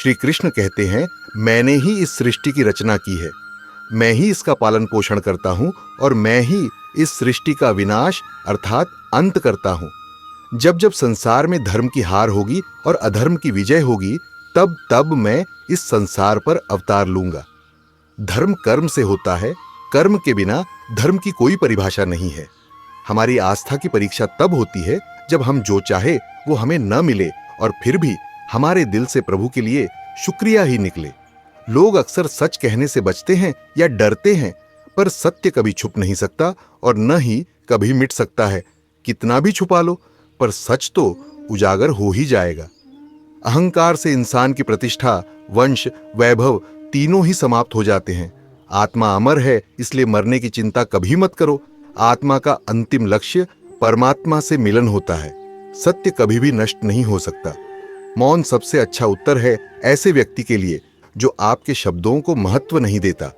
श्री कृष्ण कहते हैं, मैंने ही इस सृष्टि की रचना की है, मैं ही इसका पालन पोषण करता हूं और मैं ही इस सृष्टि का विनाश अर्थात अंत करता हूं। जब जब संसार में धर्म की हार होगी और अधर्म की विजय होगी, तब तब मैं इस संसार पर अवतार लूंगा। धर्म कर्म से होता है, कर्म के बिना धर्म की कोई परिभाषा नहीं है। हमारी आस्था की परीक्षा तब होती है जब हम जो चाहे वो हमें न मिले और फिर भी हमारे दिल से प्रभु के लिए शुक्रिया ही निकले। लोग अक्सर सच कहने से बचते हैं या डरते हैं, पर सत्य कभी छुप नहीं सकता और न ही कभी मिट सकता है। कितना भी छुपा लो, पर सच तो उजागर हो ही जाएगा। अहंकार से इंसान की प्रतिष्ठा, वंश, वैभव तीनों ही समाप्त हो जाते हैं। आत्मा अमर है, इसलिए मरने की चिंता कभी मत करो। आत्मा का अंतिम लक्ष्य परमात्मा से मिलन होता है। सत्य कभी भी नष्ट नहीं हो सकता। मौन सबसे अच्छा उत्तर है ऐसे व्यक्ति के लिए जो आपके शब्दों को महत्व नहीं देता।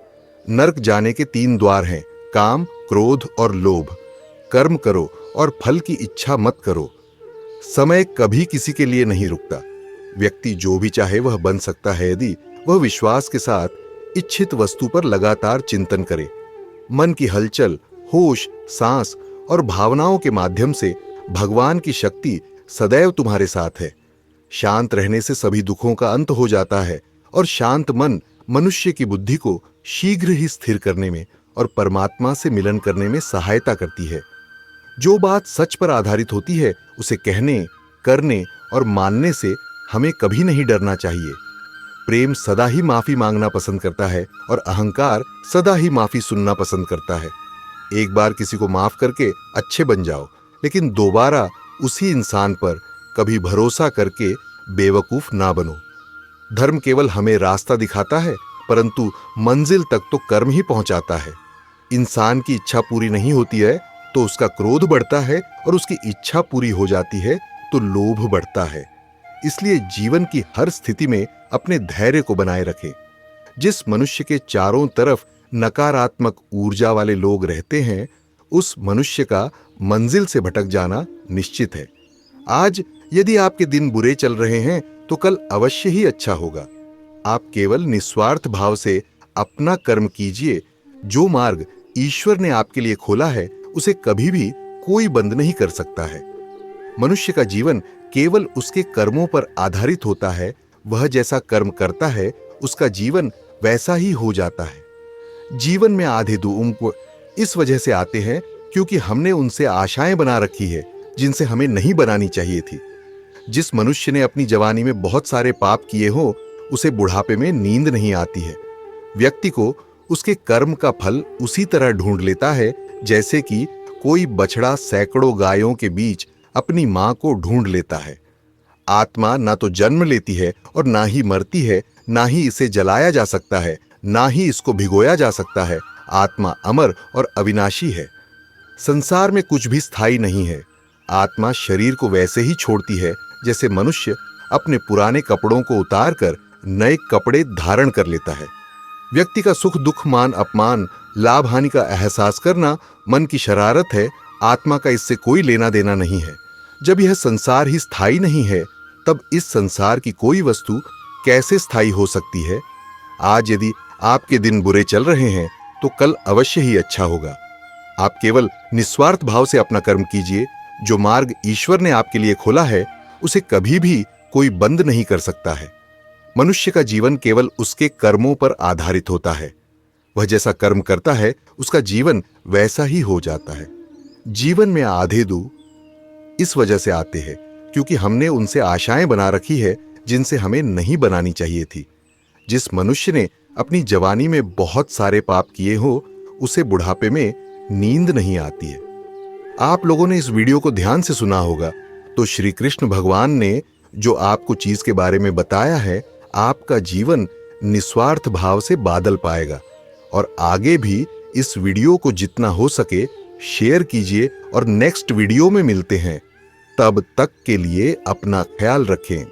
नरक जाने के 3 द्वार हैं, काम, क्रोध और लोभ। कर्म करो और फल की इच्छा मत करो। समय कभी किसी के लिए नहीं रुकता। व्यक्ति जो भी चाहे वह बन सकता है यदि वह विश्वास के साथ इच्छित वस्तु पर लगातार चिंतन करे। मन की हलचल, होश, सांस और भावनाओं के माध्यम से भगवान की शक्ति सदैव तुम्हारे साथ है। शांत रहने से सभी दुखों का अंत हो जाता है और शांत मन मनुष्य की बुद्धि को शीघ्र ही स्थिर करने में और परमात्मा से मिलन करने में सहायता करती है। जो बात सच पर आधारित होती है उसे कहने, करने और मानने से हमें कभी नहीं डरना चाहिए। प्रेम सदा ही माफी मांगना पसंद करता है और अहंकार सदा ही माफी सुनना पसंद करता है। एक बार किसी को माफ करके अच्छे बन जाओ, लेकिन दोबारा उसी इंसान पर कभी भरोसा करके बेवकूफ ना बनो। धर्म केवल हमें रास्ता दिखाता है, परंतु मंजिल तक तो कर्म ही पहुंचाता है। इंसान की इच्छा पूरी नहीं होती है तो उसका क्रोध बढ़ता है और उसकी इच्छा पूरी हो जाती है तो लोभ बढ़ता है। इसलिए जीवन की हर स्थिति में अपने धैर्य को बनाए रखें। जिस मनुष्य के चारों तरफ नकारात्मक ऊर्जा वाले लोग रहते हैं, उस मनुष्य का मंजिल से भटक जाना निश्चित है। आज यदि आपके दिन बुरे चल रहे हैं तो कल अवश्य ही अच्छा होगा। आप केवल निस्वार्थ भाव से अपना कर्म कीजिए। जो मार्ग ईश्वर ने आपके लिए खोला है उसे कभी भी कोई बंद नहीं कर सकता है। मनुष्य का जीवन केवल उसके कर्मों पर आधारित होता है। वह जैसा कर्म करता है उसका जीवन वैसा ही हो जाता है। जीवन में आधे दुख इस वजह से आते हैं क्योंकि हमने उनसे आशाएं बना रखी है जिनसे हमें नहीं बनानी चाहिए थी। जिस मनुष्य ने अपनी जवानी में बहुत सारे पाप किए हो उसे बुढ़ापे में नींद नहीं आती है। व्यक्ति को उसके कर्म का फल उसी तरह ढूंढ लेता है जैसे कि कोई बछड़ा सैकड़ों गायों के बीच अपनी मां को ढूंढ लेता है। आत्मा ना तो जन्म लेती है और ना ही मरती है, ना ही इसे जलाया जा सकता है, ना ही इसको भिगोया जा सकता है। आत्मा अमर और अविनाशी है। संसार में कुछ भी स्थायी नहीं है। आत्मा शरीर को वैसे ही छोड़ती है जैसे मनुष्य अपने पुराने कपड़ों को उतारकर नए कपड़े धारण कर लेता है। व्यक्ति का सुख दुख, मान अपमान, लाभ हानि का एहसास करना मन की शरारत है। आत्मा का इससे कोई लेना देना नहीं है। जब यह संसार ही स्थायी नहीं है तब इस संसार की कोई वस्तु कैसे स्थायी हो सकती है। आज यदि आपके दिन बुरे चल रहे हैं तो कल अवश्य ही अच्छा होगा। आप केवल निस्वार्थ भाव से अपना कर्म कीजिए। जो मार्ग ईश्वर ने आपके लिए खोला है उसे कभी भी कोई बंद नहीं कर सकता है। मनुष्य का जीवन केवल उसके कर्मों पर आधारित होता है। वह जैसा कर्म करता है उसका जीवन वैसा ही हो जाता है। जीवन में आधे दुख इस वजह से आते हैं क्योंकि हमने उनसे आशाएं बना रखी है जिनसे हमें नहीं बनानी चाहिए थी। जिस मनुष्य ने अपनी जवानी में बहुत सारे पाप किए हो उसे बुढ़ापे में नींद नहीं आती है। आप लोगों ने इस वीडियो को ध्यान से सुना होगा तो श्री कृष्ण भगवान ने जो आपको चीज के बारे में बताया है, आपका जीवन निस्वार्थ भाव से बादल पाएगा। और आगे भी इस वीडियो को जितना हो सके शेयर कीजिए और नेक्स्ट वीडियो में मिलते हैं। तब तक के लिए अपना ख्याल रखें।